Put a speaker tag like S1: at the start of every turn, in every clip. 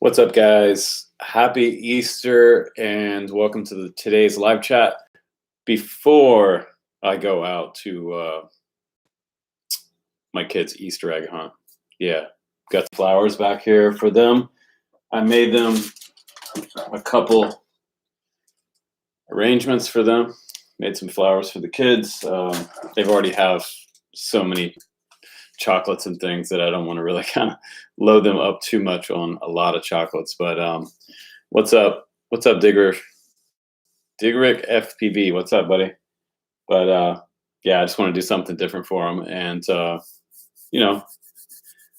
S1: What's up, guys? Happy Easter and welcome to today's live chat. Before I go out to my kids' Easter egg hunt, got the flowers back here for them. I made them a couple arrangements for them. Made some flowers for the kids. They've already have so many chocolates and things that I don't want to really kind of load them up too much on a lot of chocolates. But what's up? What's up, Diggerick FPV? What's up, buddy? But yeah, I just want to do something different for them, and you know,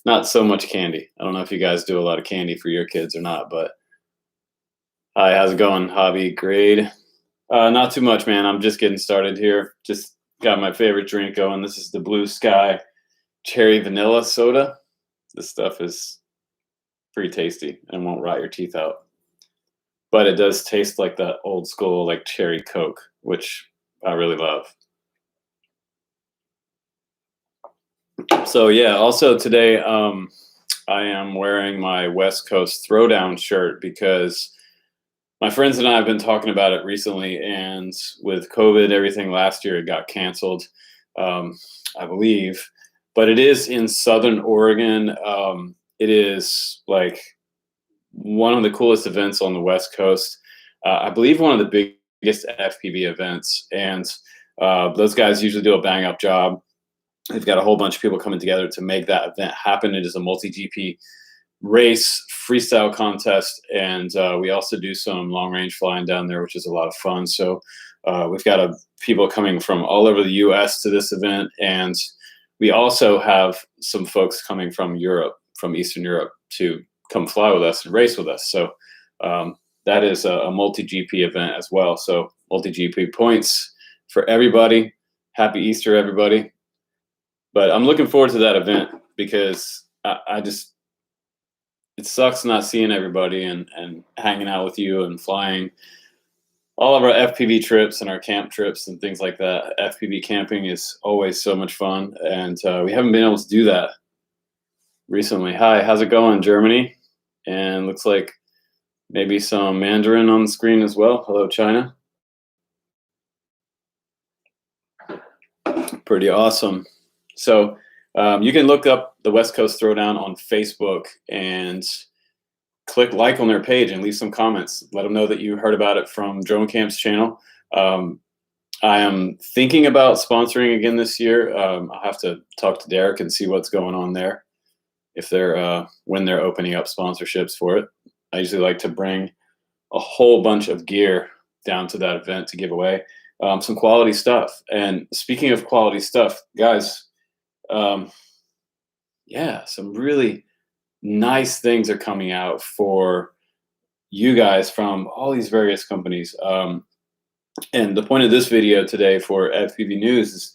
S1: not so much candy. I don't know if you guys do a lot of candy for your kids or not, but hi, how's it going? Hobby grade? Not too much, man. I'm just getting started here. Just got my favorite drink going. This is the Blue Sky cherry vanilla soda. This stuff is pretty tasty and won't rot your teeth out, but it does taste like that old school like cherry Coke, which I really love. So yeah, also today I am wearing my West Coast Throwdown shirt because my friends and I have been talking about it recently, and with COVID, everything last year, it got canceled, I believe. But it is in Southern Oregon. It is like one of the coolest events on the West Coast. I believe one of the biggest FPV events. And those guys usually do a bang up job. They've got a whole bunch of people coming together to make that event happen. It is a multi-GP race, freestyle contest. And we also do some long range flying down there, which is a lot of fun. So we've got people coming from all over the US to this event. And we also have some folks coming from Europe, from Eastern Europe, to come fly with us and race with us. So that is a multi-GP event as well. So multi-GP points for everybody. Happy Easter, everybody. But I'm looking forward to that event because it sucks not seeing everybody and hanging out with you and flying all of our FPV trips and our camp trips and things like that. FPV camping is always so much fun, and we haven't been able to do that recently. Hi, how's it going, Germany? And looks like maybe some Mandarin on the screen as well. Hello, China. Pretty awesome. So you can look up the West Coast Throwdown on Facebook and click like on their page and leave some comments. Let them know that you heard about it from Drone Camp's channel. I am thinking about sponsoring again this year. I'll have to talk to Derek and see what's going on there, if they're when they're opening up sponsorships for it. I usually like to bring a whole bunch of gear down to that event to give away, some quality stuff. And speaking of quality stuff, guys, yeah, some really nice things are coming out for you guys from all these various companies. And the point of this video today for FPV News is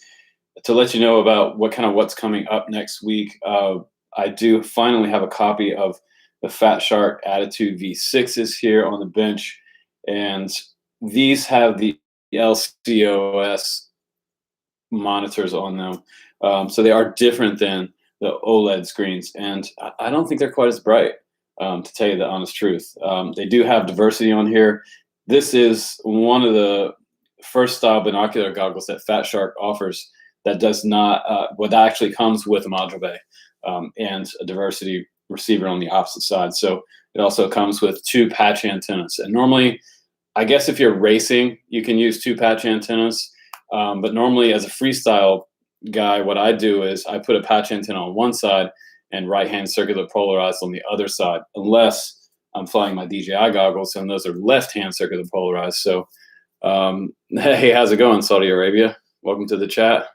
S1: to let you know about what's coming up next week. I do finally have a copy of the Fatshark Attitude V6s here on the bench, and these have the LCOS monitors on them. So they are different than the OLED screens, and I don't think they're quite as bright, to tell you the honest truth. They do have diversity on here. This is one of the first style binocular goggles that Fatshark offers that does not, that actually comes with a module bay and a diversity receiver on the opposite side. So it also comes with 2 patch antennas. And normally, I guess if you're racing, you can use 2 patch antennas, but normally as a freestyle guy, what I do is I put a patch antenna on one side and right-hand circular polarized on the other side, unless I'm flying my DJI goggles, and those are left-hand circular polarized. So, hey, how's it going, Saudi Arabia? Welcome to the chat.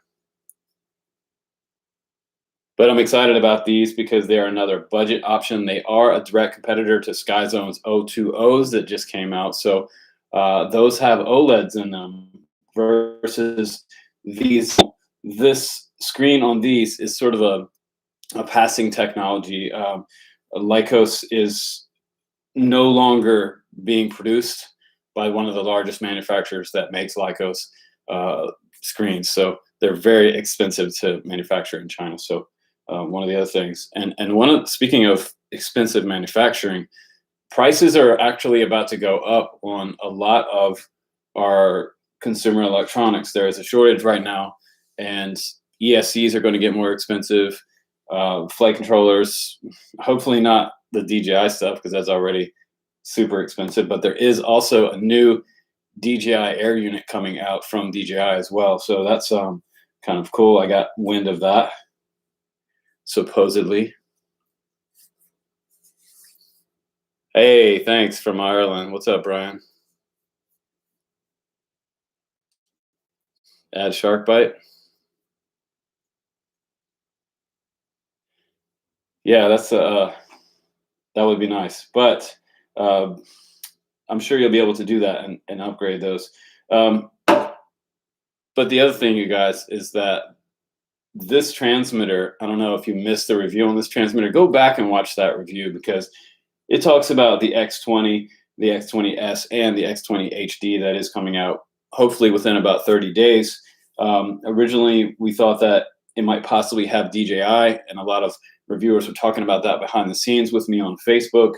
S1: But I'm excited about these because they are another budget option. They are a direct competitor to SkyZone's O2Os that just came out. So those have OLEDs in them versus these. This screen on these is sort of a passing technology. LCOS is no longer being produced by one of the largest manufacturers that makes LCOS screens. So they're very expensive to manufacture in China. So one of the other things, and speaking of expensive manufacturing, prices are actually about to go up on a lot of our consumer electronics. There is a shortage right now, and ESCs are going to get more expensive. Flight controllers, hopefully not the DJI stuff because that's already super expensive, but there is also a new DJI air unit coming out from DJI as well. So that's kind of cool. I got wind of that, supposedly. Hey, thanks from Ireland. What's up, Brian? Add shark bite. Yeah, that's that would be nice, but I'm sure you'll be able to do that and upgrade those. But the other thing, you guys, is that this transmitter, I don't know if you missed the review on this transmitter, go back and watch that review because it talks about the X20, the X20S, and the X20 HD that is coming out hopefully within about 30 days. Originally, we thought that it might possibly have DJI, and a lot of reviewers were talking about that behind the scenes with me on Facebook.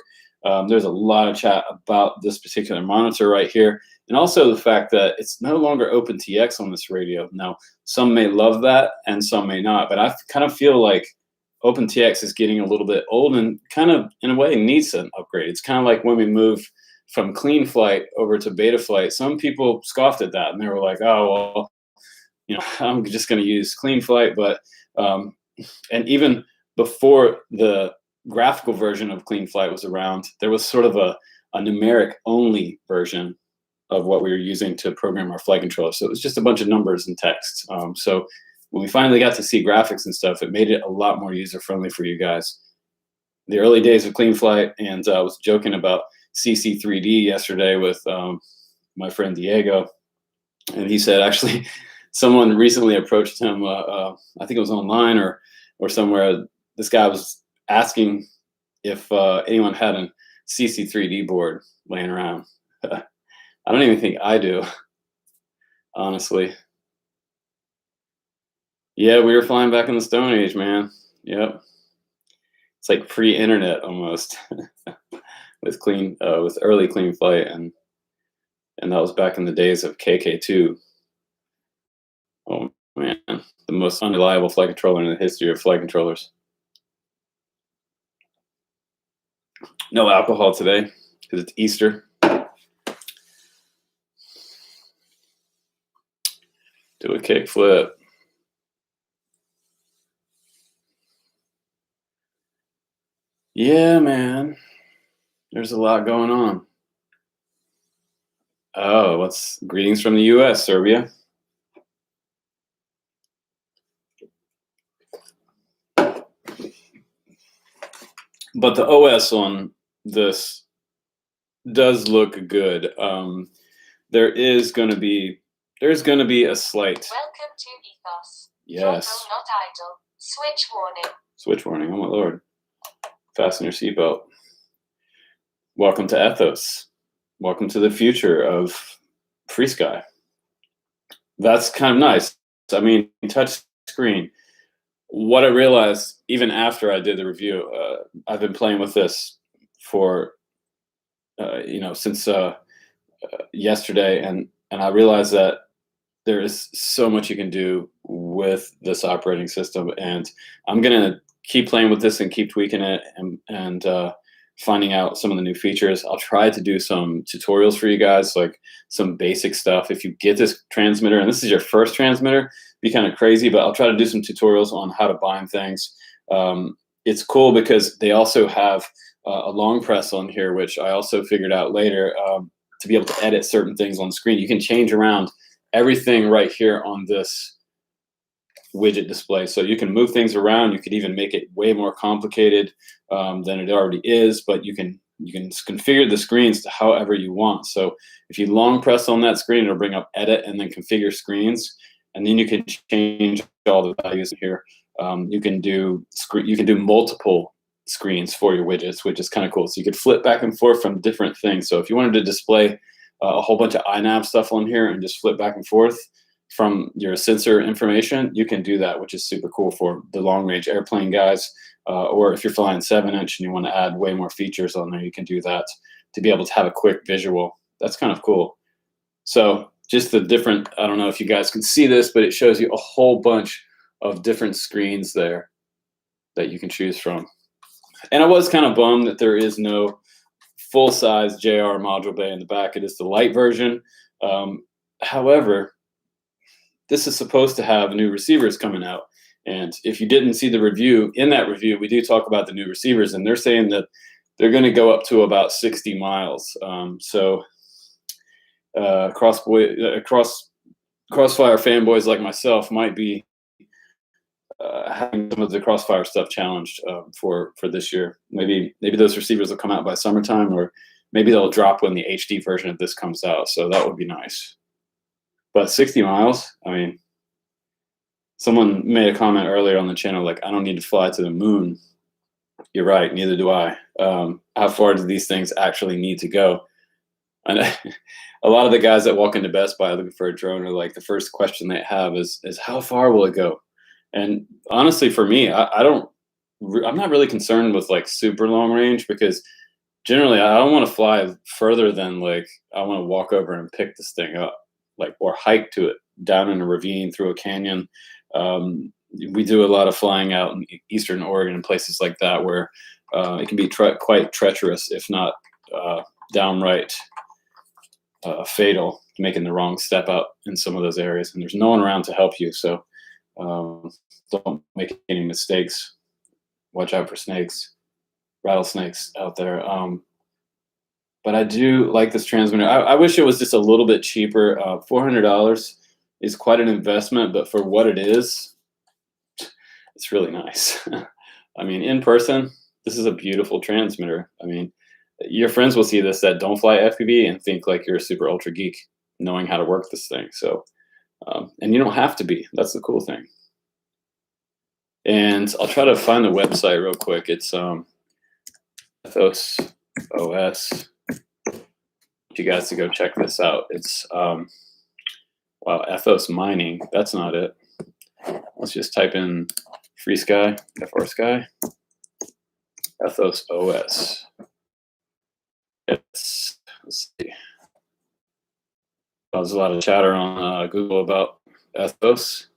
S1: There's a lot of chat about this particular monitor right here, and also the fact that it's no longer OpenTX on this radio. Now, some may love that and some may not, but I kind of feel like OpenTX is getting a little bit old and kind of, in a way, needs an upgrade. It's kind of like when we moved from Clean Flight over to Betaflight. Some people scoffed at that, and they were like, oh, well, I'm just going to use Clean Flight. But, and even before the graphical version of Clean Flight was around, there was sort of a numeric only version of what we were using to program our flight controller. So it was just a bunch of numbers and text. So when we finally got to see graphics and stuff, it made it a lot more user-friendly for you guys. The early days of Clean Flight, and I was joking about CC3D yesterday with my friend Diego, and he said actually someone recently approached him, I think it was online or somewhere. This guy was asking if anyone had a CC3D board laying around. I don't even think I do, honestly. Yeah, we were flying back in the Stone Age, man. Yep. It's like pre-internet almost with early Clean Flight, and that was back in the days of KK2. Oh man, the most unreliable flight controller in the history of flight controllers. No alcohol today because it's Easter. Do a kick flip. Yeah, man. There's a lot going on. Oh, what's greetings from the US, Serbia. But the OS on this does look good. There's going to be a slight.
S2: Welcome to Ethos.
S1: Yes.
S2: Not idle. Switch warning.
S1: Switch warning. Oh my lord. Fasten your seatbelt. Welcome to Ethos. Welcome to the future of FrSky. That's kind of nice. I mean, touch screen. What I realized, even after I did the review, I've been playing with this for, since yesterday, and I realized that there is so much you can do with this operating system, and I'm gonna keep playing with this and keep tweaking it and finding out some of the new features. I'll try to do some tutorials for you guys, like some basic stuff. If you get this transmitter and this is your first transmitter, be kind of crazy, but I'll try to do some tutorials on how to bind things. It's cool because they also have a long press on here, which I also figured out later, to be able to edit certain things on screen. You can change around everything right here on this widget display. So you can move things around. You could even make it way more complicated than it already is, but you can configure the screens to however you want. So if you long press on that screen, it'll bring up edit and then configure screens, and then you can change all the values here. You can do multiple screens for your widgets, which is kind of cool. So you could flip back and forth from different things. So if you wanted to display a whole bunch of iNav stuff on here and just flip back and forth from your sensor information, you can do that, which is super cool for the long range airplane guys. or if you're flying 7-inch and you want to add way more features on there, you can do that to be able to have a quick visual. That's kind of cool. So just the different, I don't know if you guys can see this, but it shows you a whole bunch of different screens there that you can choose from. And I was kind of bummed that there is no full-size JR module bay in the back. It is the light version. However, this is supposed to have new receivers coming out. And if you didn't see the review, in that review, we do talk about the new receivers, and they're saying that they're going to go up to about 60 miles. Crossfire fanboys like myself might be having some of the Crossfire stuff challenged for this year. Maybe those receivers will come out by summertime, or maybe they'll drop when the HD version of this comes out. So that would be nice. But 60 miles, I mean, someone made a comment earlier on the channel like, I don't need to fly to the moon. You're right, neither do I. How far do these things actually need to go? And a lot of the guys that walk into Best Buy looking for a drone are like, the first question they have is how far will it go? And honestly, for me, I'm not really concerned with like super long range, because generally I don't want to fly further than like, I want to walk over and pick this thing up, like, or hike to it down in a ravine through a canyon. We do a lot of flying out in Eastern Oregon and places like that where it can be quite treacherous, if not downright fatal, making the wrong step out in some of those areas, and there's no one around to help you. So don't make any mistakes. Watch out for snakes, rattlesnakes out there. But I do like this transmitter. I wish it was just a little bit cheaper. $400 is quite an investment, but for what it is, it's really nice. I mean, in person, this is a beautiful transmitter. I mean, your friends will see this that don't fly FPV and think like you're a super ultra geek knowing how to work this thing. So, and you don't have to be. That's the cool thing. And I'll try to find the website real quick. It's Ethos OS. You guys to go check this out. It's wow, Ethos Mining. That's not it. Let's just type in FrSky, FrSky, Ethos OS. Let's see. There's a lot of chatter on Google about Ethos.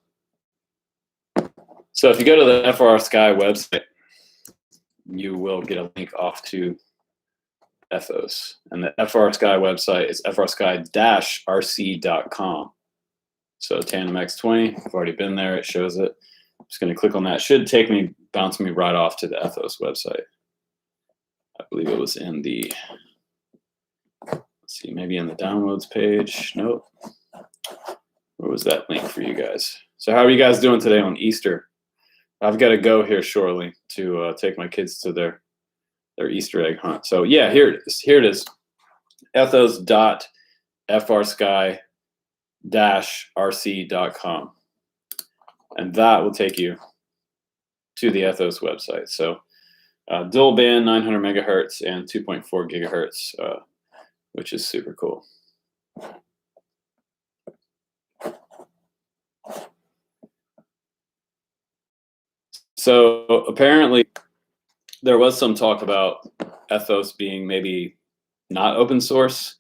S1: So if you go to the FrSky website, you will get a link off to Ethos. And the FrSky website is FrSky-RC.com. So Tandem X20, I've already been there. It shows it. I'm just going to click on that. Should take me, bounce me right off to the Ethos website. I believe it was in the, let's see, maybe in the downloads page. Nope. Where was that link for you guys? So how are you guys doing today on Easter? I've got to go here shortly to take my kids to their Easter egg hunt. So yeah, here it is. Here it is. Ethos.FrSky-RC.com. And that will take you to the Ethos website. So dual band 900 megahertz and 2.4 gigahertz, which is super cool. So apparently there was some talk about Ethos being maybe not open source.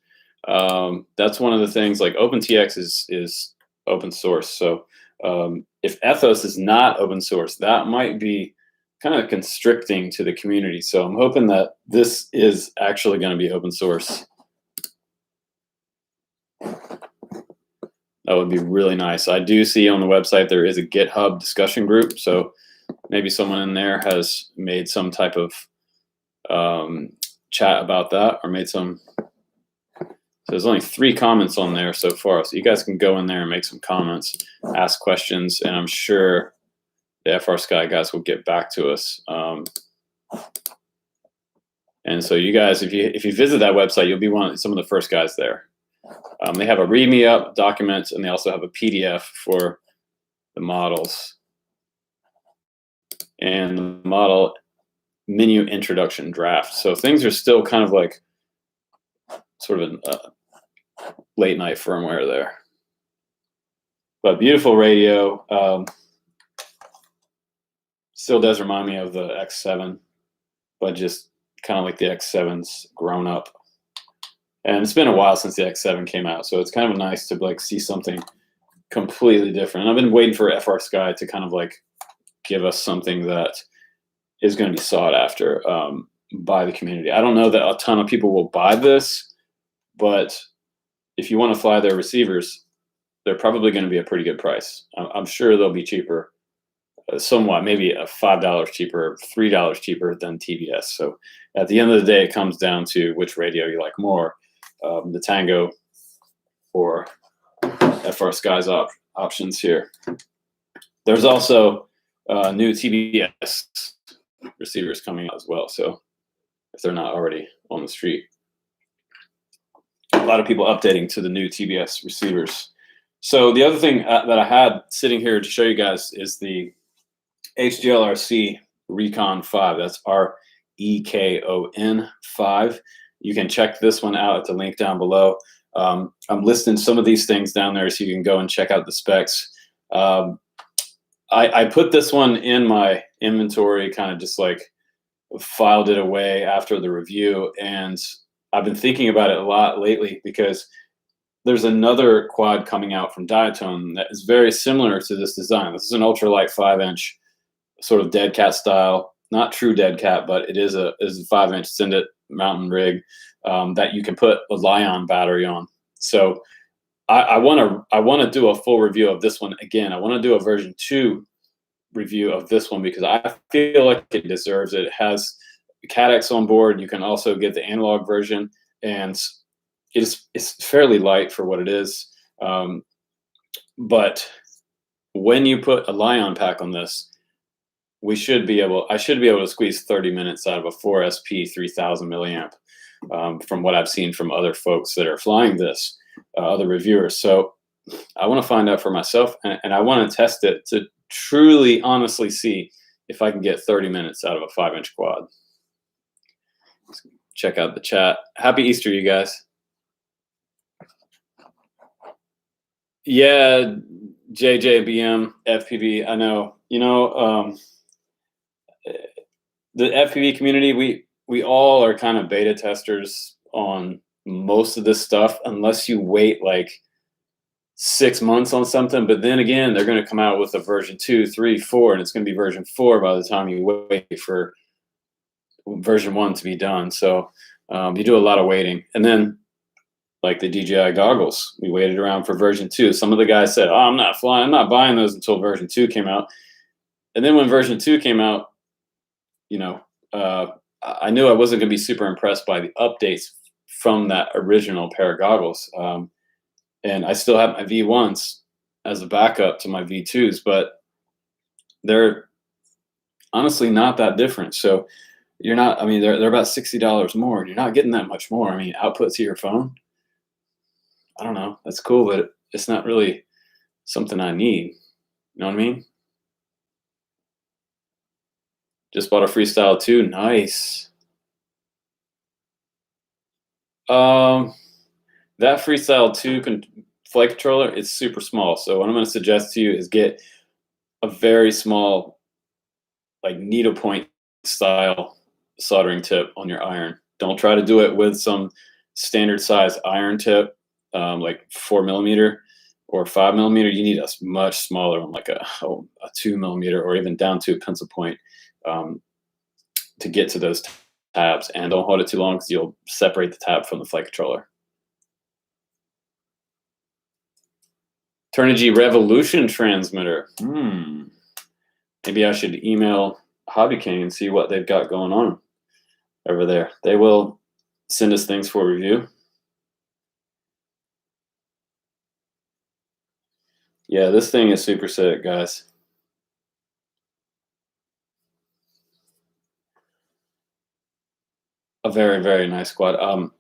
S1: That's one of the things, like OpenTX is open source. So if Ethos is not open source, that might be kind of constricting to the community. So I'm hoping that this is actually going to be open source. That would be really nice. I do see on the website there is a GitHub discussion group. So maybe someone in there has made some type of chat about that, or made some. So there's only 3 comments on there so far. So you guys can go in there and make some comments, ask questions, and I'm sure the FrSky guys will get back to us. And so you guys, if you visit that website, you'll be some of the first guys there. They have a README up, documents, and they also have a PDF for the models. And the model menu introduction draft. So things are still kind of like sort of a late night firmware there. But beautiful radio. Still does remind me of the X7, but just kind of like the X7's grown up. And it's been a while since the X7 came out, so it's kind of nice to like see something completely different. And I've been waiting for FrSky to kind of like give us something that is going to be sought after by the community. I don't know that a ton of people will buy this, but if you want to fly their receivers, they're probably going to be a pretty good price. I'm sure they'll be cheaper, somewhat, maybe a $5 cheaper, $3 cheaper than TBS. So at the end of the day, it comes down to which radio you like more, the Tango or FrSky's options here. There's also new TBS receivers coming out as well. So if they're not already on the street, a lot of people updating to the new TBS receivers. So the other thing that I had sitting here to show you guys is the HGLRC Recon 5. That's REKON 5. You can check this one out at the link down below. I'm listing some of these things down there so you can go and check out the specs. I put this one in my inventory, kind of just like filed it away after the review, and I've been thinking about it a lot lately because there's another quad coming out from Diatone that is very similar to this design. This is an ultralight 5-inch sort of dead cat style, not true dead cat, but it is a 5-inch Sendit mountain rig that you can put a Li-ion battery on. So I want to do a full review of this one again. I want to do a version 2 review of this one because I feel like it deserves it. It has CADX on board. You can also get the analog version, and it's fairly light for what it is. But when you put a Li-ion pack on this, I should be able to squeeze 30 minutes out of a 4SP 3000 milliamp from what I've seen from other folks that are flying this, other reviewers. So I want to find out for myself, and I want to test it to truly, honestly see if I can get 30 minutes out of a 5-inch quad. Check out the chat. Happy Easter, you guys. Yeah, JJBM, FPV, I know. You know, the FPV community, we all are kind of beta testers on most of this stuff, unless you wait like 6 months on something. But then again, they're going to come out with a version 2, 3, 4, and it's going to be version 4 by the time you wait for version 1 to be done. So you do a lot of waiting. And then like the DJI goggles, we waited around for version 2. Some of the guys said, oh, I'm not buying those until version 2 came out. And then when version 2 came out, you know, I knew I wasn't going to be super impressed by the updates from that original pair of goggles. And I still have my V1s as a backup to my V2s, but they're honestly not that different. So you're not, I mean, they're about $60 more. You're not getting that much more. I mean, output to your phone, I don't know. That's cool, but it's not really something I need. You know what I mean? Just bought a Freestyle 2. Nice. That Freestyle 2 flight controller, it's super small. So what I'm going to suggest to you is get a very small, like needlepoint style soldering tip on your iron. Don't try to do it with some standard size iron tip, like 4mm or 5mm. You need a much smaller one, like a 2mm, or even down to a pencil point, to get to those tabs. And don't hold it too long because you'll separate the tab from the flight controller. Turnigy Revolution transmitter. Maybe I should email Hobby King and see what they've got going on over there. They will send us things for review. Yeah, this thing is super sick, guys. A very, very nice quad.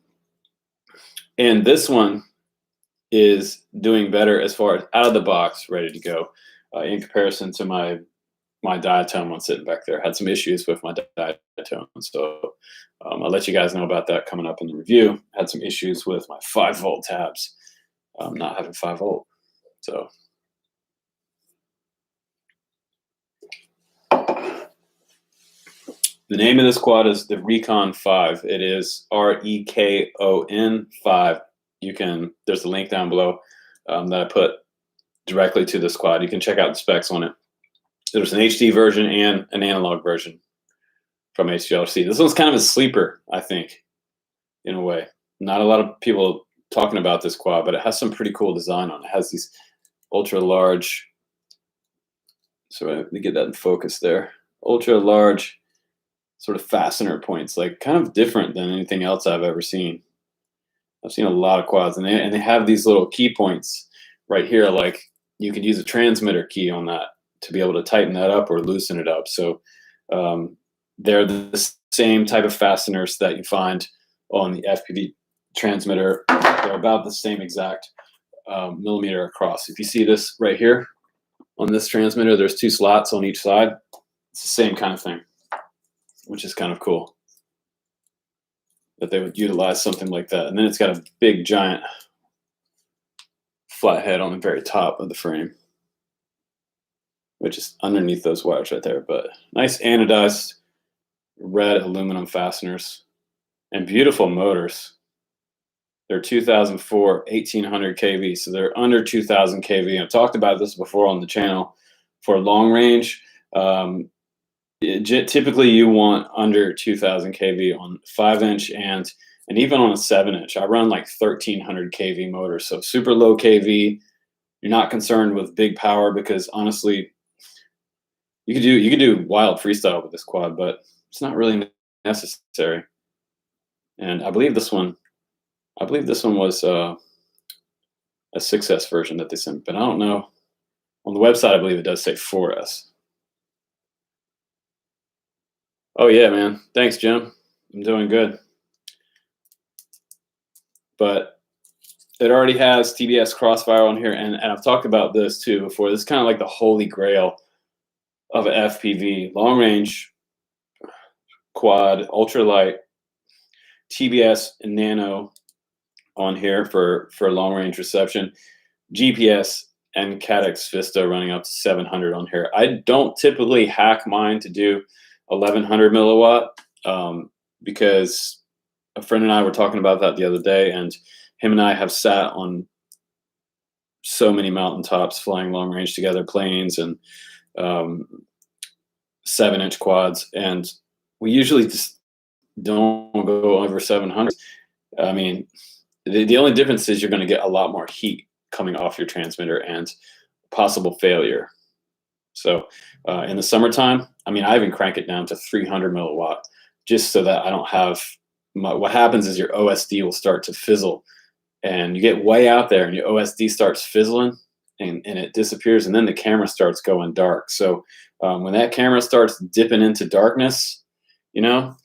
S1: And this one is doing better as far as out of the box, ready to go, in comparison to my Diatone one sitting back there. Had some issues with my Diatone, so I'll let you guys know about that coming up in the review. Had some issues with my 5-volt tabs, not having 5-volt. So The name of this quad is the Recon 5. It is REKON 5. There's a link down below that I put directly to this quad. You can check out the specs on it. There's an HD version and an analog version from HGLC. This one's kind of a sleeper, I think, in a way. Not a lot of people talking about this quad, but it has some pretty cool design on it. It has these ultra large, so let me get that in focus there. Ultra large sort of fastener points, like kind of different than anything else I've ever seen. I've seen a lot of quads, and they have these little key points right here. Like you could use a transmitter key on that to be able to tighten that up or loosen it up. So they're the same type of fasteners that you find on the FPV transmitter. They're about the same exact millimeter across. If you see this right here on this transmitter, there's 2 slots on each side. It's the same kind of thing, which is kind of cool that they would utilize something like that. And then it's got a big giant flat head on the very top of the frame, which is underneath those wires right there. But nice anodized red aluminum fasteners and beautiful motors. They're 2004 1800 kV, so they're under 2000 kV. I've talked about this before on the channel. For long range, typically you want under 2000 kV on 5-inch and even on a 7-inch. I run like 1300 kV motors, so super low kV. You're not concerned with big power because honestly, you could do wild freestyle with this quad, but it's not really necessary. And I believe this one was a 6S version that they sent, but I don't know. On the website, I believe it does say 4S. Oh yeah, man. Thanks, Jim. I'm doing good. But it already has TBS crossfire on here, and I've talked about this too before. This is kind of like the holy grail of an FPV. Long range, quad, ultralight, TBS and nano on here for long range reception, GPS and Cadex Vista running up to 700 on here. I don't typically hack mine to do 1100 milliwatt because a friend and I were talking about that the other day, and him and I have sat on so many mountaintops flying long range together, planes and 7-inch quads, and we usually just don't go over 700. I mean, the only difference is you're going to get a lot more heat coming off your transmitter and possible failure. So in the summertime, I mean, I even crank it down to 300 milliwatt just so that I don't have what happens is your OSD will start to fizzle, and you get way out there and your OSD starts fizzling and it disappears, and then the camera starts going dark. So when that camera starts dipping into darkness, you know,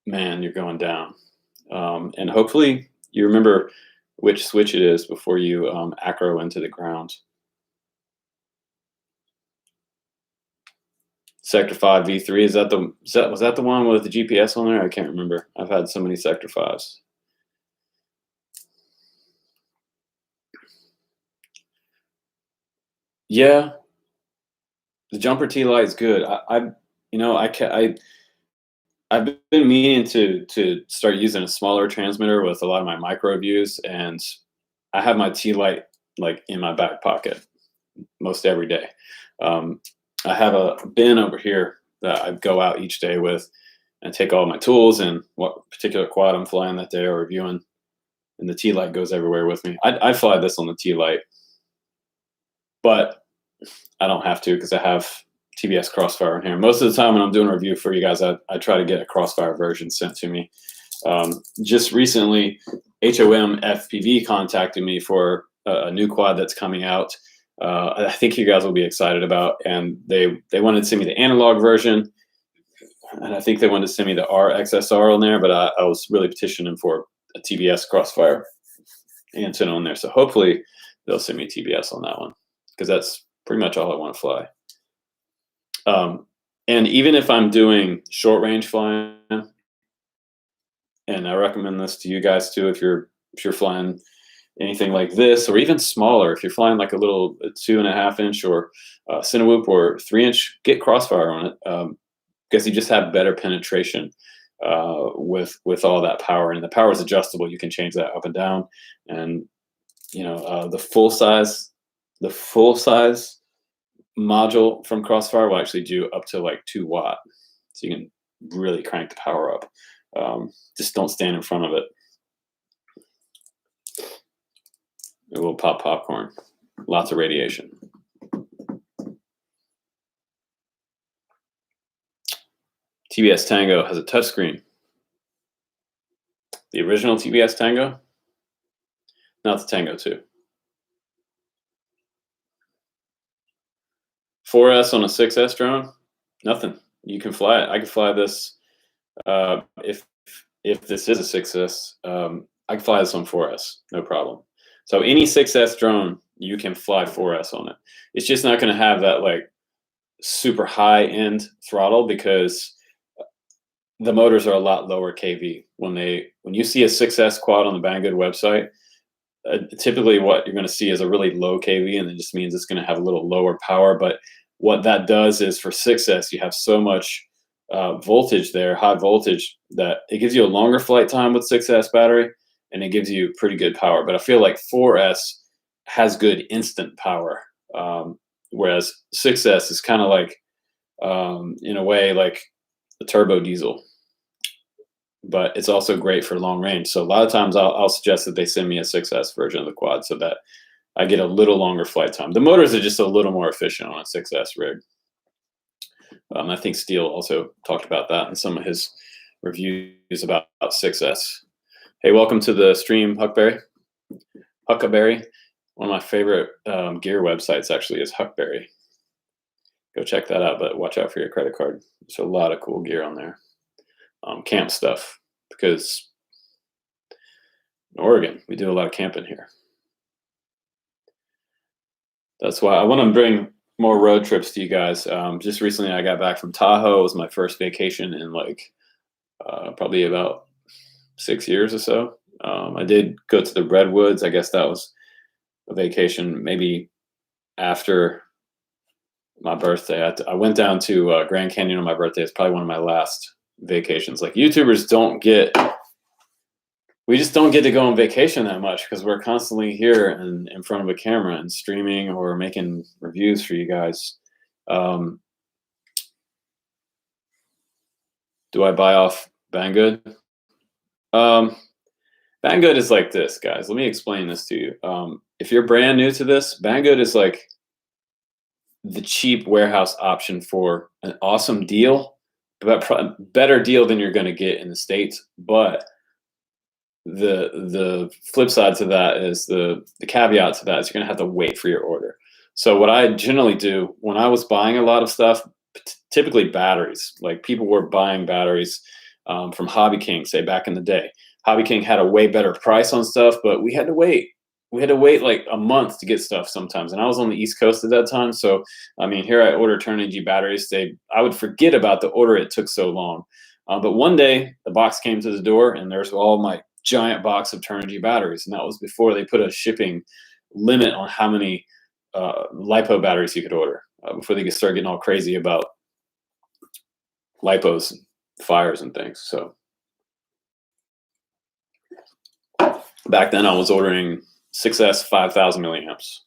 S1: man, you're going down. And hopefully you remember which switch it is before you acro into the ground. Sector 5 V3, was that the one with the GPS on there? I can't remember. I've had so many Sector 5s. Yeah, the jumper T light is good. I've been meaning to start using a smaller transmitter with a lot of my micro views, and I have my T light like in my back pocket most every day. I have a bin over here that I go out each day with and take all my tools and what particular quad I'm flying that day or reviewing, and the T light goes everywhere with me. I fly this on the T light, but I don't have to because I have TBS crossfire in here. Most of the time when I'm doing a review for you guys, I try to get a crossfire version sent to me. Just recently, HOM FPV contacted me for a new quad that's coming out. I think you guys will be excited about, and they wanted to send me the analog version, and I think they wanted to send me the RXSR on there, but I was really petitioning for a TBS crossfire antenna on there. So hopefully they'll send me TBS on that one, because that's pretty much all I want to fly. And even if I'm doing short range flying, and I recommend this to you guys too, if you're flying anything like this, or even smaller, if you're flying like a 2.5 inch or Cinewhoop or 3-inch, get crossfire on it. because you just have better penetration with all that power, and the power is adjustable. You can change that up and down, and the full size module from Crossfire will actually do up to like 2 watt, so you can really crank the power up. Just don't stand in front of it. It will pop popcorn. Lots of radiation. TBS Tango has a touchscreen. The original TBS Tango, not the Tango 2. 4S on a 6S drone, nothing. You can fly it. I can fly this. If this is a 6S, I can fly this on 4S, no problem. So any 6S drone, you can fly 4S on it. It's just not going to have that like super high end throttle, because the motors are a lot lower kV. When you see a 6S quad on the Banggood website, typically what you're going to see is a really low kV, and it just means it's going to have a little lower power. But what that does is, for 6S, you have so much voltage there, high voltage, that it gives you a longer flight time with 6S battery, and it gives you pretty good power. But I feel like 4S has good instant power, whereas 6S is kind of like, in a way, like a turbo diesel. But it's also great for long range. So a lot of times I'll suggest that they send me a 6S version of the quad, so that I get a little longer flight time. The motors are just a little more efficient on a 6S rig. I think Steele also talked about that in some of his reviews about 6S. Hey, welcome to the stream, Huckberry. Huckleberry. One of my favorite gear websites actually is Huckberry. Go check that out, but watch out for your credit card. There's a lot of cool gear on there. Camp stuff, because in Oregon, we do a lot of camping here. That's why I want to bring more road trips to you guys. Just recently, I got back from Tahoe. It was my first vacation in like probably about 6 years or so. I did go to the Redwoods. I guess that was a vacation maybe after my birthday. I went down to Grand Canyon on my birthday. It's probably one of my last vacations. Like, YouTubers we just don't get to go on vacation that much, because we're constantly here and in front of a camera and streaming or making reviews for you guys. Do I buy off Banggood? Banggood is like this, guys. Let me explain this to you. If you're brand new to this, Banggood is like the cheap warehouse option for an awesome deal, but better deal than you're going to get in the States. But the flip side to that is the caveat to that is you're going to have to wait for your order. So what I generally do when I was buying a lot of stuff, typically batteries, like people were buying batteries from Hobby King, say back in the day. Hobby King had a way better price on stuff, but we had to wait. We had to wait like a month to get stuff sometimes. And I was on the East Coast at that time. So, I mean, here I ordered Turn Energy batteries. I would forget about the order. It took so long. But one day the box came to the door and there's all my giant box of Turn Energy batteries. And that was before they put a shipping limit on how many LiPo batteries you could order, before they could start getting all crazy about LiPos and fires and things. So back then I was ordering 6S 5,000 milliamps,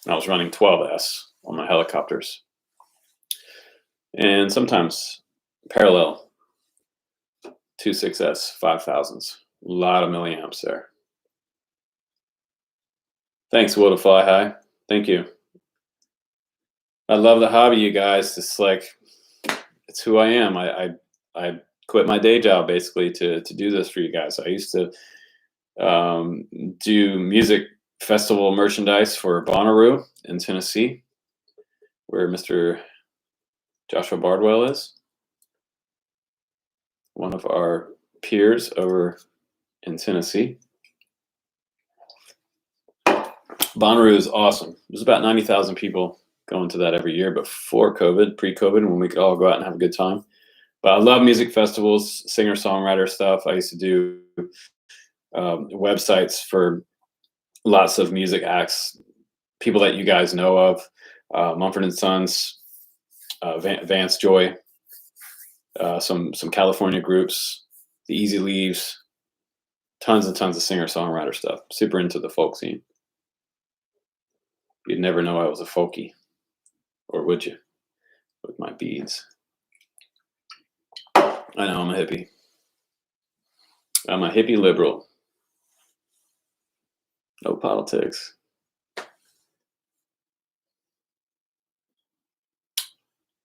S1: and I was running 12S on my helicopters, and sometimes parallel 2 6S 5,000s. A lot of milliamps there. Thanks, Will to Fly High. Thank you. I love the hobby, you guys. It's like, it's who I am. I quit my day job basically to do this for you guys. I used to do music festival merchandise for Bonnaroo in Tennessee, where Mr. Joshua Bardwell is, one of our peers over in Tennessee. Bonnaroo is awesome. There's about 90,000 people going to that every year before COVID, pre-COVID, when we could all go out and have a good time. But I love music festivals, singer-songwriter stuff. I used to do websites for lots of music acts, people that you guys know of, Mumford & Sons, Vance Joy, some California groups, the Easy Leaves, tons and tons of singer-songwriter stuff. Super into the folk scene. You'd never know I was a folkie, or would you? With my beads. I know, I'm a hippie. I'm a hippie liberal. No politics.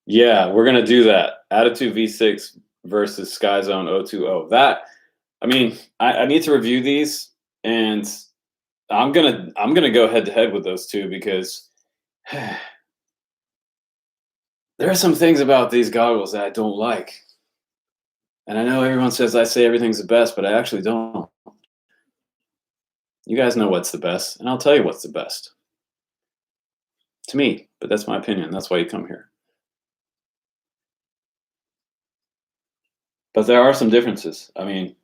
S1: Yeah, we're gonna do that. Attitude V6 versus Skyzone 020. That, I mean, I need to review these, and I'm gonna go head to head with those two because there are some things about these goggles that I don't like. And I know everyone says I say everything's the best, but I actually don't. You guys know what's the best, and I'll tell you what's the best. To me, but that's my opinion. That's why you come here. But there are some differences. I mean,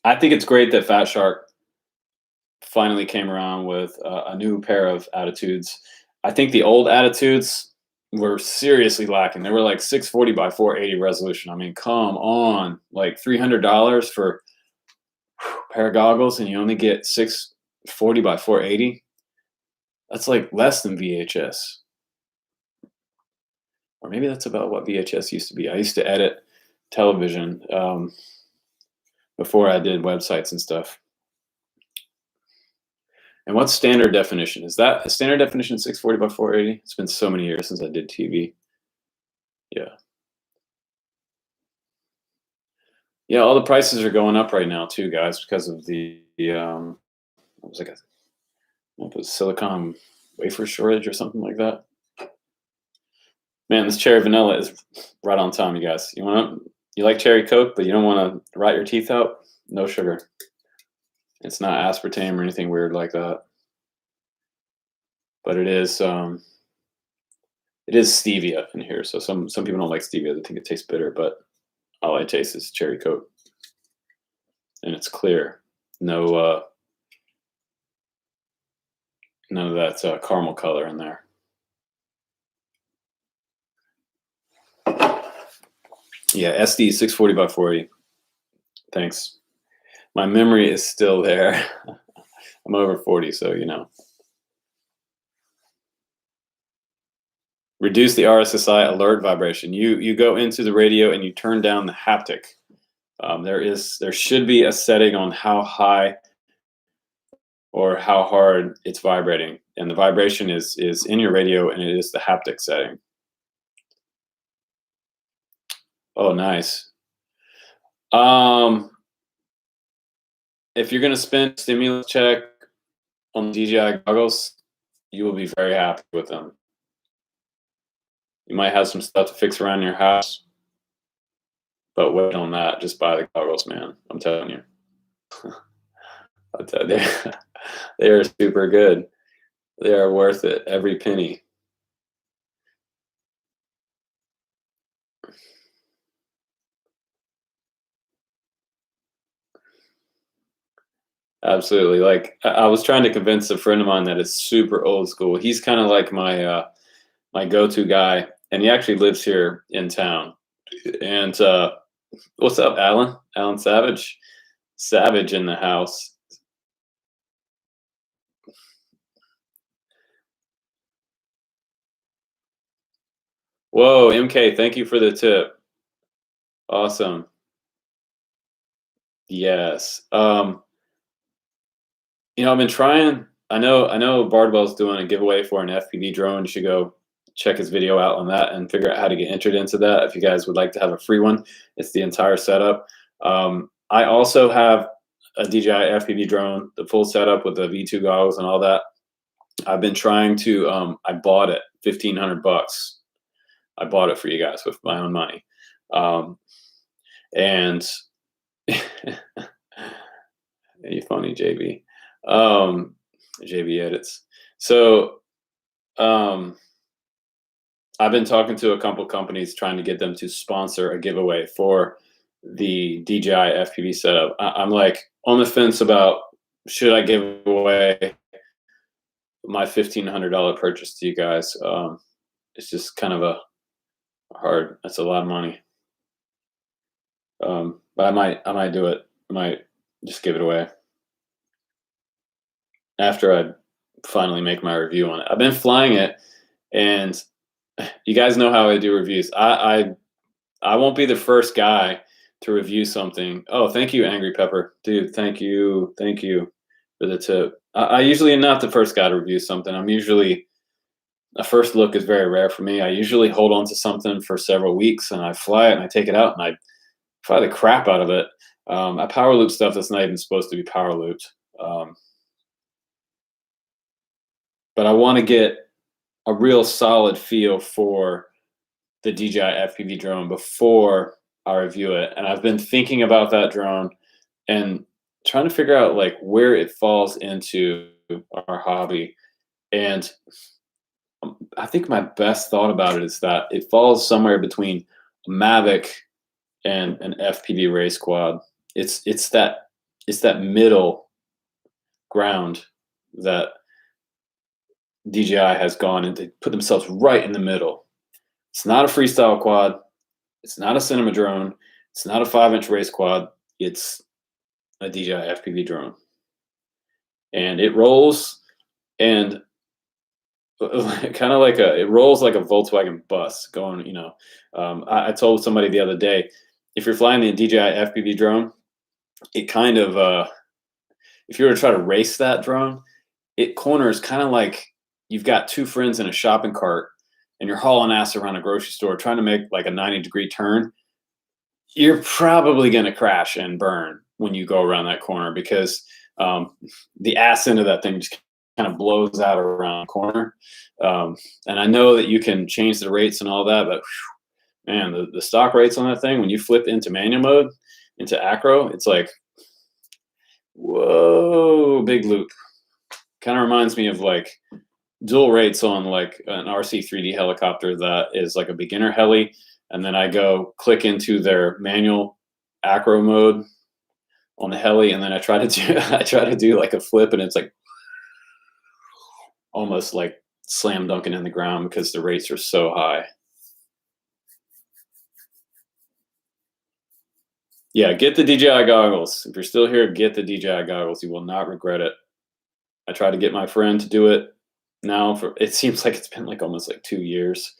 S1: I think it's great that Fatshark finally came around with a new pair of attitudes. I think the old attitudes were seriously lacking. They were like 640 by 480 resolution. I mean, come on, like $300 for a pair of goggles, and you only get 640 by 480. That's like less than VHS. Or maybe that's about what VHS used to be. I used to edit television before I did websites and stuff. And what's standard definition? Is that a standard definition 640 by 480? It's been so many years since I did TV. Yeah. Yeah, all the prices are going up right now too, guys, because of the what was it? It was silicon wafer shortage or something like that. Man, this cherry vanilla is right on time, you guys. You like cherry Coke, but you don't want to rot your teeth out? No sugar. It's not aspartame or anything weird like that. But it is stevia in here. So some people don't like stevia. They think it tastes bitter, but all I taste is cherry Coke. And it's clear. No none of that caramel color in there. Yeah, SD 640 by 480. Thanks. My memory is still there. I'm over 40, so you know. Reduce the RSSI alert vibration. You go into the radio and you turn down the haptic. There should be a setting on how high or how hard it's vibrating, and the vibration is in your radio, and it is the haptic setting. Oh, nice. If you're gonna spend a stimulus check on DJI goggles, you will be very happy with them. You might have some stuff to fix around your house, but wait on that. Just buy the goggles, man. I'm telling you. I'll tell you, they are super good. They are worth it, every penny. Absolutely. Like I was trying to convince a friend of mine that is super old school. He's kind of like my my go-to guy, and he actually lives here in town. And what's up, Alan? Alan Savage? Savage in the house. Whoa, MK, thank you for the tip. Awesome. Yes. You know, I've been trying. I know Bardwell's doing a giveaway for an FPV drone. You should go check his video out on that and figure out how to get entered into that. If you guys would like to have a free one, it's the entire setup. I also have a DJI FPV drone, the full setup with the V2 goggles and all that. I've been trying to. I bought it, $1,500. I bought it for you guys with my own money, and you funny, JB. JB edits. So I've been talking to a couple companies trying to get them to sponsor a giveaway for the DJI FPV setup. I'm like on the fence about should I give away my $1,500 purchase to you guys. It's just kind of a hard. That's a lot of money. But I might do it. I might just give it away after I finally make my review on it. I've been flying it, and you guys know how I do reviews. I won't be the first guy to review something. Oh, thank you, Angry Pepper, dude. Thank you for the tip. I usually am not the first guy to review something. I'm usually a first look is very rare for me. I usually hold on to something for several weeks, and I fly it and I take it out and I fly the crap out of it. I power loop stuff that's not even supposed to be power looped. But I want to get a real solid feel for the DJI FPV drone before I review it. And I've been thinking about that drone and trying to figure out like where it falls into our hobby. And I think my best thought about it is that it falls somewhere between a Mavic and an FPV race quad. It's that middle ground that DJI has gone and they put themselves right in the middle. It's not a freestyle quad. It's not a cinema drone. It's not a 5-inch race quad. It's a DJI FPV drone. And it rolls and kind of like it rolls like a Volkswagen bus going, I told somebody the other day, if you're flying the DJI FPV drone, it kind of, if you were to try to race that drone, it corners kind of like you've got two friends in a shopping cart and you're hauling ass around a grocery store trying to make like a 90-degree turn. You're probably going to crash and burn when you go around that corner because the ass end of that thing just kind of blows out around the corner. And I know that you can change the rates and all that, but whew, man, the stock rates on that thing, when you flip into manual mode, into acro, it's like, whoa, big loop. Kind of reminds me of like dual rates on like an RC3D helicopter that is like a beginner heli, and then I go click into their manual acro mode on the heli, and then I try to do like a flip, and it's like almost like slam dunking in the ground because the rates are so high. Yeah, get the DJI goggles. If you're still here, get the DJI goggles. You will not regret it. I tried to get my friend to do it now it seems like it's been like almost like 2 years.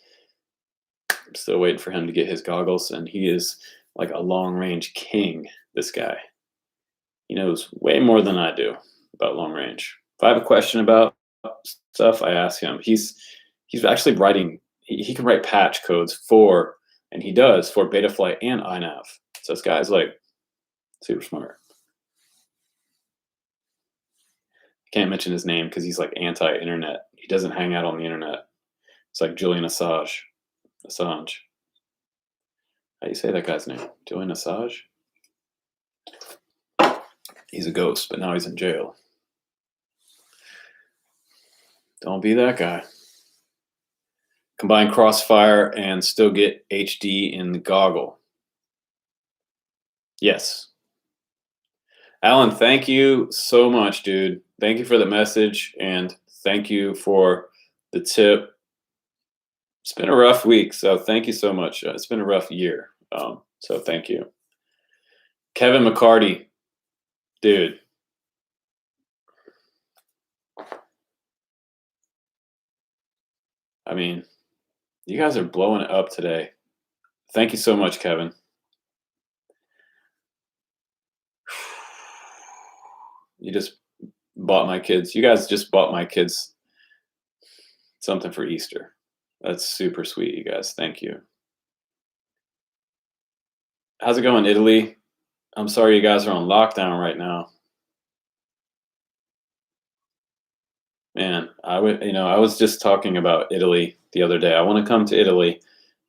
S1: I'm still waiting for him to get his goggles, and he is like a long range king, this guy. He knows way more than I do about long range. If I have a question about stuff, I ask him. He's actually writing, he can write patch codes for, and he does, for Betaflight and iNav. So this guy's like super smart. Can't mention his name because he's like anti-internet. He doesn't hang out on the internet. It's like Julian Assange. How do you say that guy's name? Julian Assange? He's a ghost, but now he's in jail. Don't be that guy. Combine crossfire and still get HD in the goggle. Yes. Alan, thank you so much, dude. Thank you for the message, and thank you for the tip. It's been a rough week, so thank you so much. It's been a rough year, so thank you. Kevin McCarty, dude. I mean, you guys are blowing it up today. Thank you so much, Kevin. You just bought my kids. You guys just bought my kids something for Easter. That's super sweet, you guys. Thank you. How's it going, Italy? I'm sorry you guys are on lockdown right now. Man, I was just talking about Italy the other day. I want to come to Italy.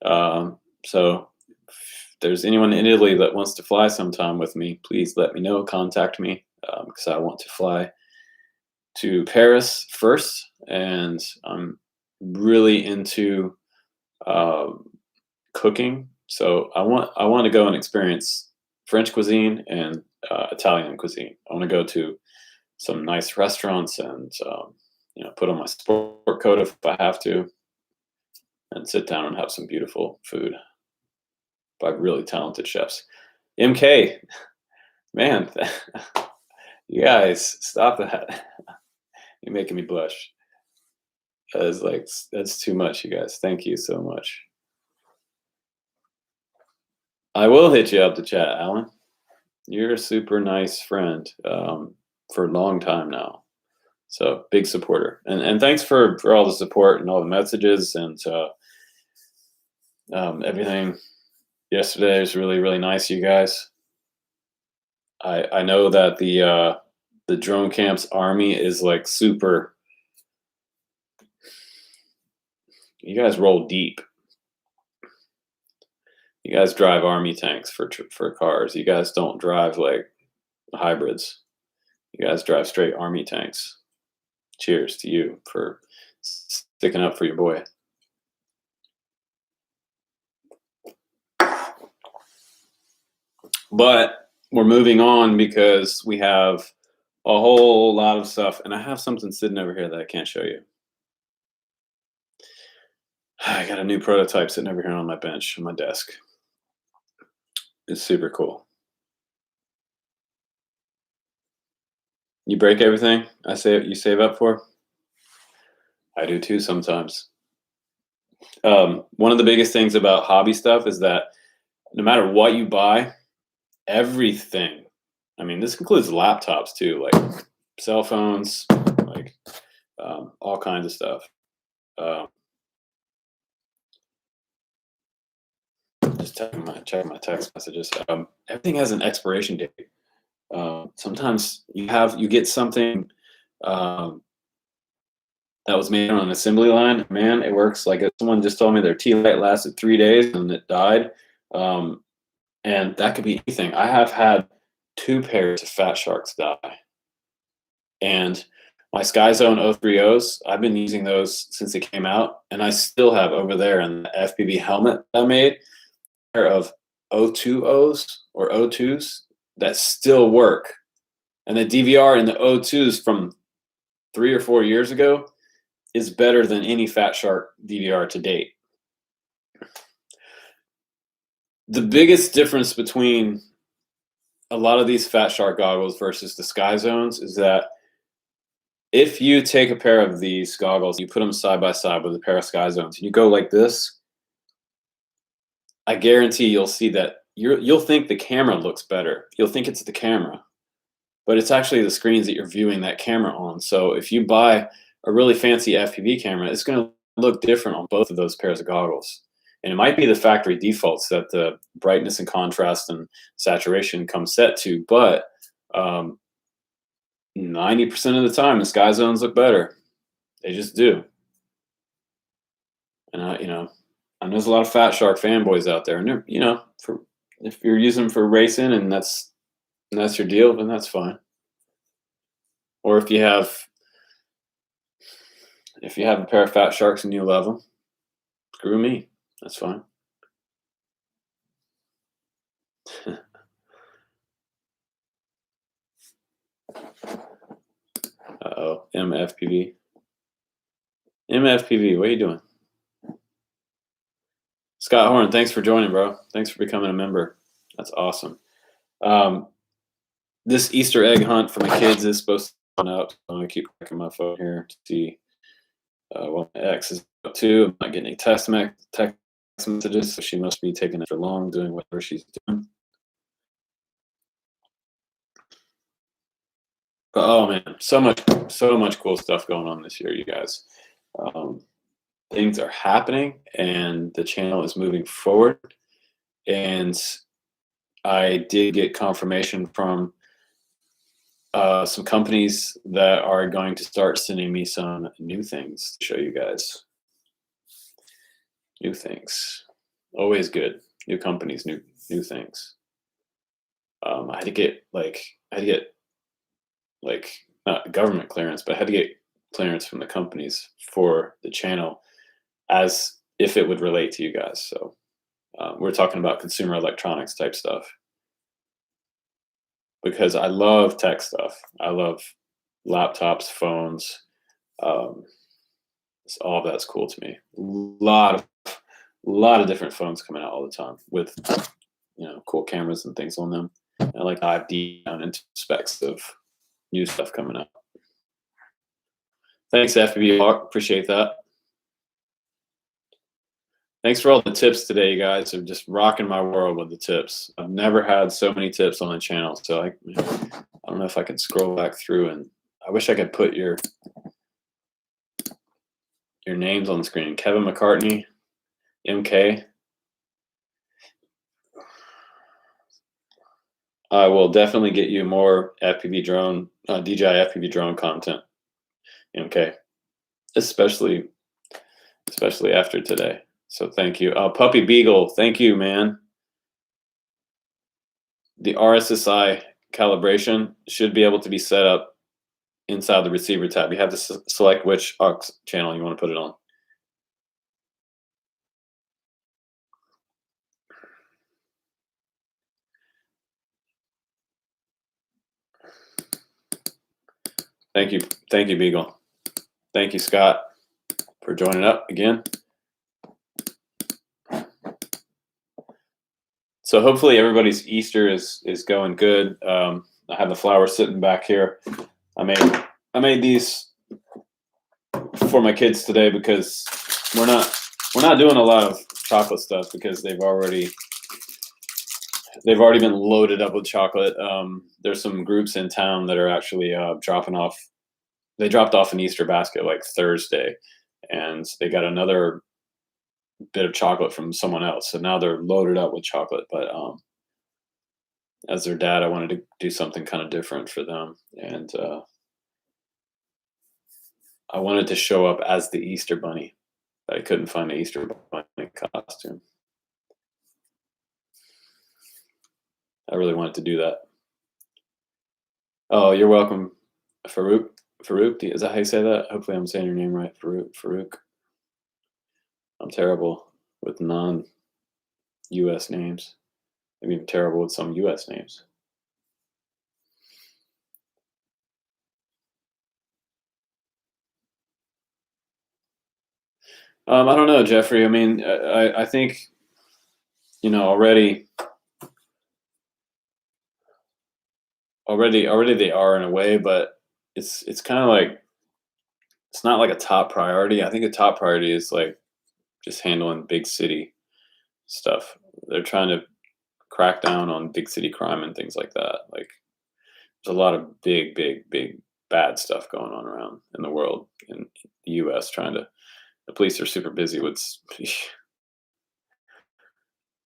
S1: So if there's anyone in Italy that wants to fly sometime with me, please let me know. Contact me because I want to fly to Paris first, and I'm really into cooking. So I want to go and experience French cuisine and Italian cuisine. I want to go to some nice restaurants and put on my sport coat if I have to, and sit down and have some beautiful food by really talented chefs. MK, man, you guys, stop that. You're making me blush. That's too much, you guys. Thank you so much. I will hit you up to chat, Alan. You're a super nice friend for a long time now. So big supporter. And thanks for all the support and all the messages and everything yesterday was really, really nice, you guys. I know that the drone camps army is like super. You guys roll deep. You guys drive army tanks for cars. You guys don't drive like hybrids. You guys drive straight army tanks. Cheers to you for sticking up for your boy. But we're moving on because we have a whole lot of stuff, and I have something sitting over here that I can't show you. I got a new prototype sitting over here on my bench, on my desk. It's super cool. You break everything you save up for? I do too sometimes. One of the biggest things about hobby stuff is that no matter what you buy, everything, I mean, this includes laptops too, like cell phones, like all kinds of stuff. Just checking my text messages. Everything has an expiration date. Sometimes you get something that was made on an assembly line. Man, it works. Like someone just told me their tea light lasted 3 days and it died. And that could be anything. I have had 2 pairs of Fatsharks die. And my Sky Zone 030s, I've been using those since it came out. And I still have over there in the FPV helmet I made, a pair of 020s or 02s that still work. And the DVR in the 02s from 3 or 4 years ago is better than any Fatshark DVR to date. The biggest difference between a lot of these Fatshark goggles versus the Sky Zones is that if you take a pair of these goggles, you put them side by side with a pair of Sky Zones, and you go like this, I guarantee you'll see that you'll think the camera looks better. You'll think it's the camera, but it's actually the screens that you're viewing that camera on. So if you buy a really fancy FPV camera, it's going to look different on both of those pairs of goggles. And it might be the factory defaults that the brightness and contrast and saturation come set to, but 90% of the time, the Sky Zones look better. They just do. And I know there's a lot of Fatshark fanboys out there, and if you're using them for racing and that's your deal, then that's fine. Or if you have a pair of Fatsharks and you love them, screw me. That's fine. Uh-oh, MFPV. MFPV, what are you doing? Scott Horn, thanks for joining, bro. Thanks for becoming a member. That's awesome. This Easter egg hunt for my kids is supposed to come up. So I'm going to keep checking my phone here to see what my ex is up to. I'm not getting any text messages, so she must be taking it for long, doing whatever she's doing. But oh man, so much cool stuff going on this year, you guys. Things are happening, and the channel is moving forward. And I did get confirmation from some companies that are going to start sending me some new things to show you guys. New things, always good. New companies, new things. I had to get not government clearance, but I had to get clearance from the companies for the channel as if it would relate to you guys. So we're talking about consumer electronics type stuff, because I love tech stuff. I love laptops, phones. All of that's cool to me. A lot of different phones coming out all the time with cool cameras and things on them. I like dive deep down into specs of new stuff coming up. Thanks, FPV Mark. Appreciate that. Thanks for all the tips today, you guys. Are just rocking my world with the tips. I've never had so many tips on the channel. So I don't know if I can scroll back through, and I wish I could put your names on the screen. Kevin McCartney, MK. I will definitely get you more FPV drone, DJI FPV drone content, MK, especially after today. So thank you. Puppy Beagle, thank you, man. The RSSI calibration should be able to be set up inside the receiver tab. You have to select which aux channel you want to put it on. Thank you, Beagle. Thank you, Scott, for joining up again. So hopefully everybody's Easter is going good. I have the flowers sitting back here. I made these for my kids today because we're not doing a lot of chocolate stuff because they've already been loaded up with chocolate. There's some groups in town that are actually dropping off. They dropped off an Easter basket like Thursday, and they got another bit of chocolate from someone else. So now they're loaded up with chocolate. But as their dad, I wanted to do something kind of different for them, and I wanted to show up as the Easter bunny, but I couldn't find the Easter bunny costume. I really wanted to do that. Oh, you're welcome, Farouk. Farouk, is that how you say that? Hopefully I'm saying your name right, Farouk. I'm terrible with non-US names. Maybe I'm terrible with some US names. I don't know, Jeffrey. I mean, I think, already they are in a way, but it's kind of like, it's not like a top priority. I think a top priority is like just handling big city stuff. They're trying to crack down on big city crime and things like that. Like, there's a lot of big bad stuff going on around in the world, in the US, the police are super busy with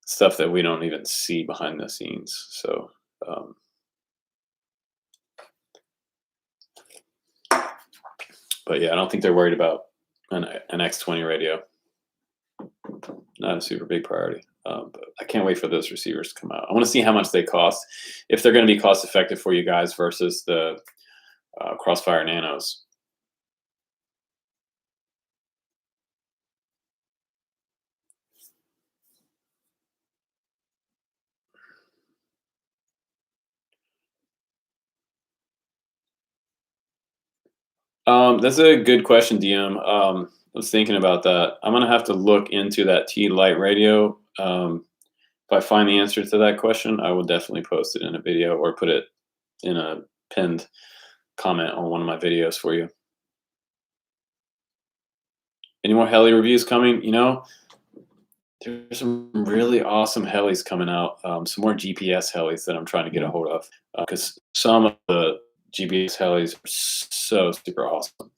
S1: stuff that we don't even see behind the scenes. So but yeah, I don't think they're worried about an X20 radio. Not a super big priority. But I can't wait for those receivers to come out. I want to see how much they cost, if they're going to be cost effective for you guys versus the Crossfire Nanos. That's a good question, DM. I was thinking about that. I'm gonna have to look into that T-Lite radio. If I find the answer to that question, I will definitely post it in a video or put it in a pinned comment on one of my videos for you. Any more heli reviews coming? There's some really awesome helis coming out. Some more GPS helis that I'm trying to get a hold of, because some of the GPS helis are so super awesome.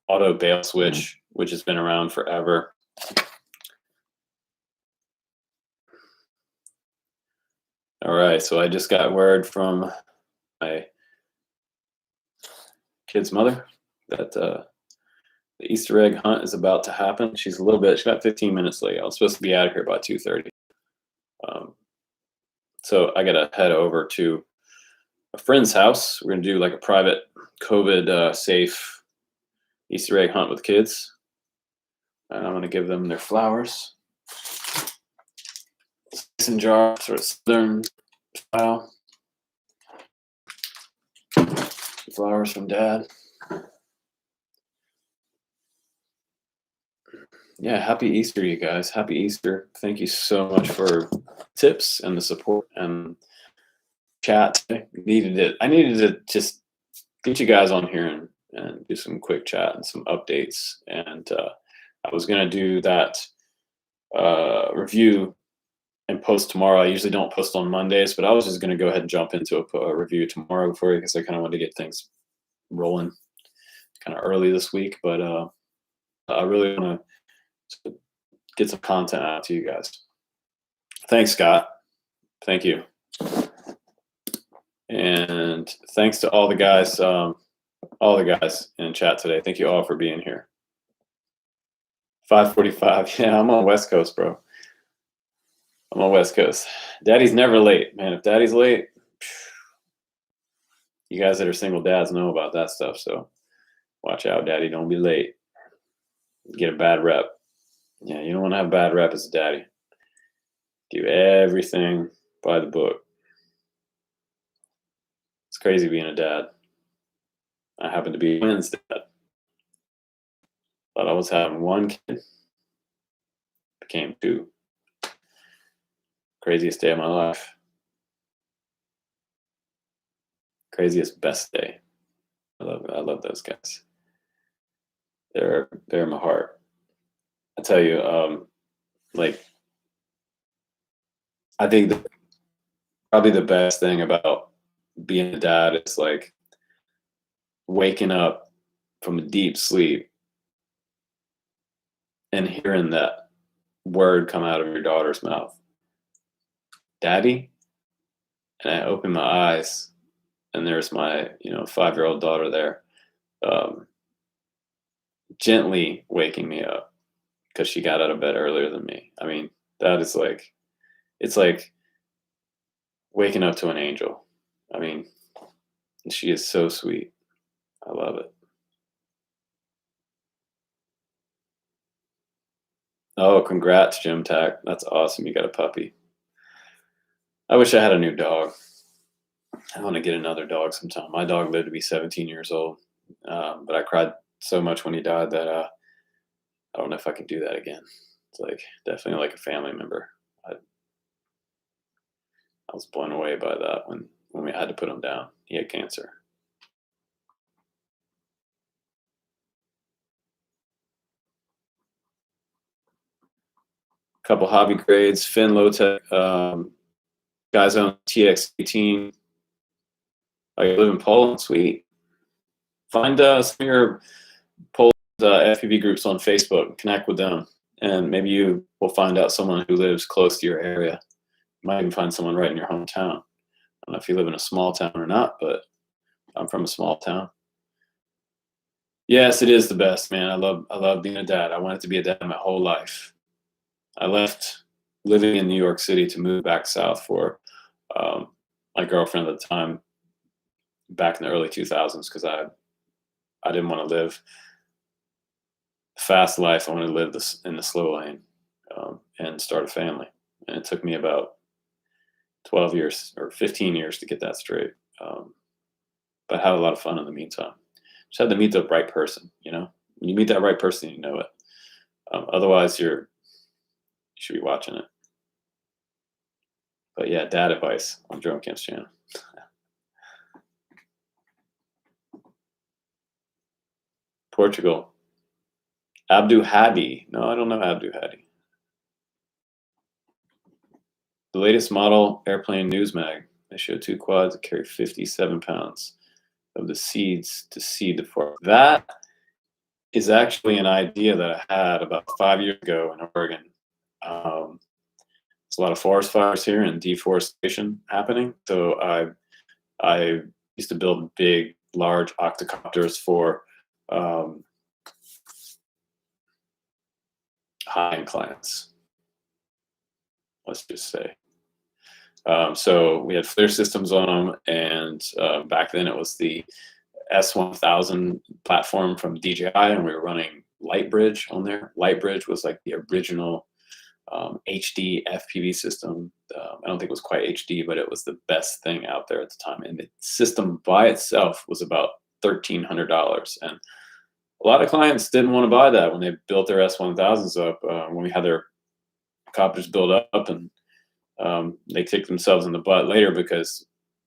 S1: Auto bail switch, which has been around forever. All right, so I just got word from my kid's mother that the Easter egg hunt is about to happen. She's got 15 minutes late. I was supposed to be out of here by 2:30. So I gotta head over to a friend's house. We're gonna do like a private COVID safe Easter egg hunt with kids. And I'm gonna give them their flowers. Mason jar, sort of southern style. Flowers from Dad. yeah, happy Easter, you guys. Happy Easter. Thank you so much for tips and the support and chat. Needed it. I needed to just get you guys on here and do some quick chat and some updates. And I was gonna do that review and post tomorrow. I usually don't post on Mondays, but I was just gonna go ahead and jump into a review tomorrow for you because I kind of wanted to get things rolling kind of early this week. But I really want to get some content out to you guys. Thanks, Scott. Thank you. And thanks to all the guys in chat today. Thank you all for being here. 5:45. Yeah, I'm on West Coast, bro. I'm on West Coast. Daddy's never late, man. If daddy's late, you guys that are single dads know about that stuff. So watch out, daddy. Don't be late. Get a bad rep. Yeah, you don't want to have a bad rep as a daddy. Do everything by the book. It's crazy being a dad. I happen to be a twins dad. Thought I was having one kid. Became two. Craziest day of my life. Craziest best day. I love those guys. They're in my heart. I tell you, like, I think probably the best thing about being a dad is like waking up from a deep sleep and hearing that word come out of your daughter's mouth, "Daddy," and I open my eyes and there's my 5-year-old daughter there, gently waking me up because she got out of bed earlier than me. I mean, that is like, it's like waking up to an angel. I mean, she is so sweet. I love it. Oh, congrats, Jim Tack. That's awesome. You got a puppy. I wish I had a new dog. I want to get another dog sometime. My dog lived to be 17 years old, but I cried so much when he died that I don't know if I can do that again. It's like definitely like a family member. I was blown away by that when we had to put him down. He had cancer. Couple hobby grades. Finn Lowtech, guys on TX18. I live in Poland. Sweet. Find some of your Polish FPV groups on Facebook. Connect with them, and maybe you will find out someone who lives close to your area. You might even find someone right in your hometown. I don't know if you live in a small town or not, but I'm from a small town. Yes, it is the best, man. I love being a dad. I wanted to be a dad my whole life. I left living in New York City to move back south for my girlfriend at the time, back in the early 2000s, because I didn't want to live the fast life. I wanted to live in the slow lane and start a family. And it took me about 12 years or 15 years to get that straight. But I had a lot of fun in the meantime. Just had to meet the right person, When you meet that right person, you know it. Otherwise, you should be watching it. But yeah, dad advice on Drone Camp's channel. Portugal. Abdu Hadi. No, I don't know Abdu Hadi. The latest model airplane news mag. They show 2 quads that carry 57 pounds of the seeds to seed the forest. That is actually an idea that I had about 5 years ago in Oregon. There's a lot of forest fires here and deforestation happening. So I used to build big, large octocopters for high-end clients, let's just say. So we had FLIR systems on them, and back then it was the S1000 platform from DJI, and we were running Lightbridge on there. Lightbridge was like the original HD FPV system. I don't think it was quite HD, but it was the best thing out there at the time. And the system by itself was about $1,300. And lot of clients didn't want to buy that when they built their S1000s up, when we had their copters built up, and they kicked themselves in the butt later because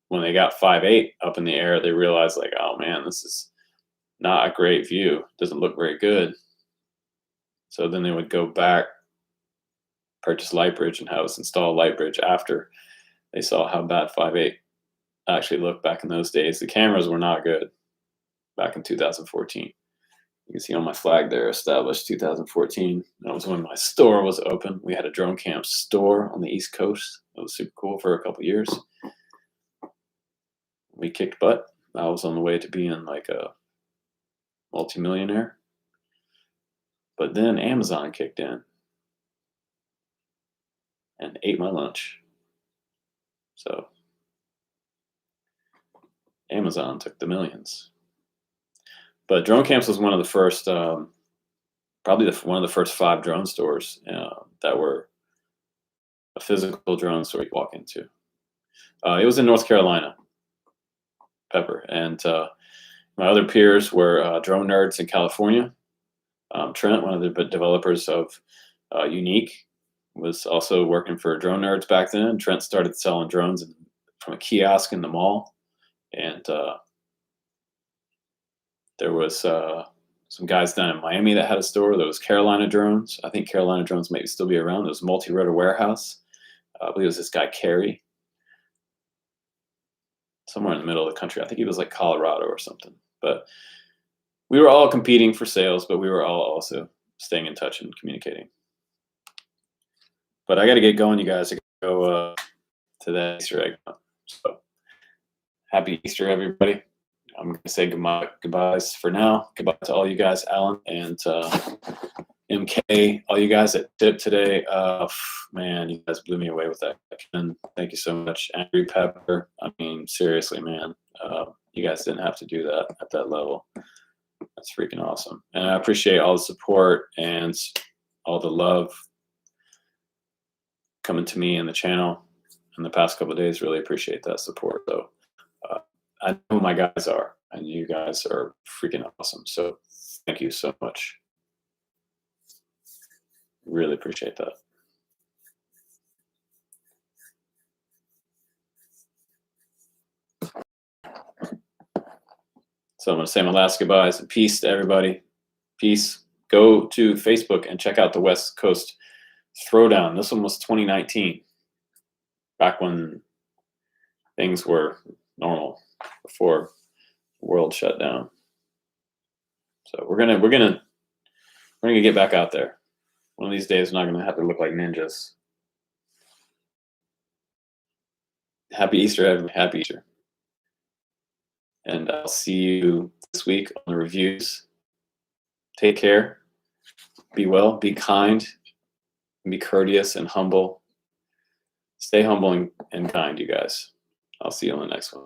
S1: when they got 5.8 up in the air, they realized like, oh man, this is not a great view. It doesn't look very good. So then they would go back, purchase Lightbridge, and have us install Lightbridge after they saw how bad 5.8 actually looked back in those days. The cameras were not good back in 2014. You can see on my flag there, established 2014. That was when my store was open. We had a drone camp store on the East Coast. That was super cool for a couple years. We kicked butt. I was on the way to being like a multimillionaire. But then Amazon kicked in and ate my lunch. So Amazon took the millions. But Drone Camps was one of the first, probably one of the first 5 drone stores that were a physical drone store you walk into. It was in North Carolina, Pepper, and my other peers were drone nerds in California. Trent, one of the developers of Unique, was also working for Drone Nerds back then. Trent started selling drones from a kiosk in the mall, and there was some guys down in Miami that had a store. There was Carolina Drones. I think Carolina Drones might still be around. There was Multi-Rotor Warehouse. I believe it was this guy, Kerry, somewhere in the middle of the country. I think he was like Colorado or something. But we were all competing for sales, but we were all also staying in touch and communicating. But I got to get going, you guys. I got to go to that Easter egg hunt. So happy Easter, everybody. I'm going to say goodbyes for now. Goodbye to all you guys, Alan and MK, all you guys that tipped today. Man, you guys blew me away with that. And thank you so much, Angry Pepper. I mean, seriously, man, you guys didn't have to do that at that level. That's freaking awesome. And I appreciate all the support and all the love coming to me and the channel in the past couple of days. Really appreciate that support, though. I know who my guys are, and you guys are freaking awesome. So thank you so much. Really appreciate that. So I'm going to say my last goodbyes and peace to everybody. Peace. Go to Facebook and check out the West Coast Throwdown. This one was 2019, back when things were normal, before the world shut down. So we're gonna get back out there. One of these days, we're not gonna have to look like ninjas. Happy Easter, everyone. Happy Easter. And I'll see you this week on the reviews. Take care. Be well. Be kind. Be courteous and humble. Stay humble and kind, you guys. I'll see you on the next one.